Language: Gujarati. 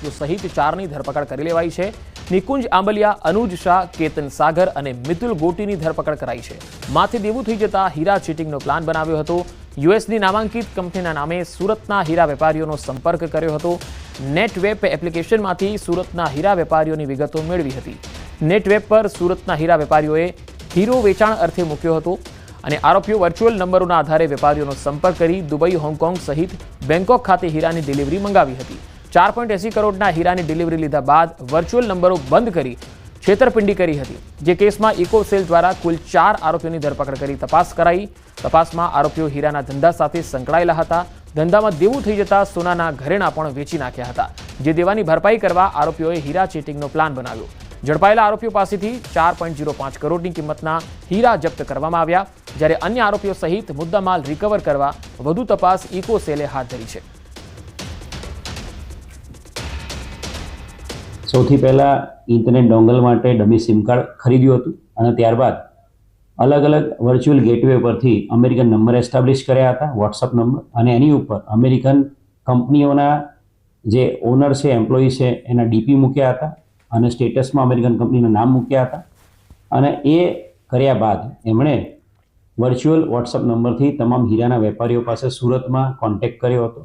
આરોપીઓ સહિત 4ની ધરપકડ કરી લેવાઈ છે। નિકુંજ આંબલિયા, અનુજ શાહ, કેતન સાગર અને મિતુલ ગોટીની ધરપકડ કરાઈ છે। માથે દેવું થઈ જતા હીરા ચીટિંગનો પ્લાન બનાવ્યો હતો। યુએસની નામાંકિત કંપનીના નામે સુરતના હીરા વેપારીઓનો સંપર્ક કર્યો હતો। નેટવેબ એપ્લિકેશનમાંથી સુરતના હીરા વેપારીઓની વિગતો મેળવી હતી। નેટવેબ પર સુરતના હીરા વેપારીઓએ હીરો વેચાણ અર્થે મૂક્યો હતો અને આરોપીઓ વર્ચ્યુઅલ નંબરોના આધારે વેપારીઓનો સંપર્ક કરી દુબઈ, હોંગકોંગ સહિત બેંકોક ખાતે હીરાની ડિલિવરી મંગાવી હતી। 4.80 કરોડના હીરાની ડિલિવરી લીધા બાદ વર્ચ્યુઅલ નંબરો બંધ કરી છેતરપિંડી કરી હતી। જે કેસમાં ઇકોસેલ દ્વારા કુલ 4 આરોપીઓની ધરપકડ કરી તપાસ કરાઈ। તપાસમાં આરોપીઓ હીરાના ધંધા સાથે સંકળાયેલા હતા। ધંધામાં દેવું થઈ જતા સોનાના ઘરેણા પણ વેચી નાખ્યા હતા। જે દેવાની ભરપાઈ કરવા આરોપીઓએ હીરા ચીટિંગનો પ્લાન બનાવ્યો। ઝડપાયેલા આરોપીઓ પાસેથી 4.05 કરોડની કિંમતના હીરા જપ્ત કરવામાં આવ્યા, જ્યારે અન્ય આરોપીઓ સહિત મુદ્દામાલ રિકવર કરવા વધુ તપાસ ઇકોસેલે હાથ ધરી છે। સૌથી પહેલા ઇન્ટરનેટ ડોંગલ માટે ડમી સિમ કાર્ડ ખરીદ્યું હતું અને ત્યારબાદ અલગ અલગ વર્ચ્યુઅલ ગેટવે પરથી અમેરિકન નંબર એસ્ટાબ્લિશ કર્યા હતા, વોટ્સઅપ નંબર, અને એની ઉપર અમેરિકન કંપનીઓના જે ઓનર છે, એમ્પ્લોયી છે, એના ડીપી મૂક્યા હતા અને સ્ટેટસમાં અમેરિકન કંપનીના નામ મૂક્યા હતા। અને એ કર્યા બાદ એમણે વર્ચ્યુઅલ વોટ્સઅપ નંબરથી તમામ હીરાના વેપારીઓ પાસે સુરતમાં કોન્ટેક્ટ કર્યો હતો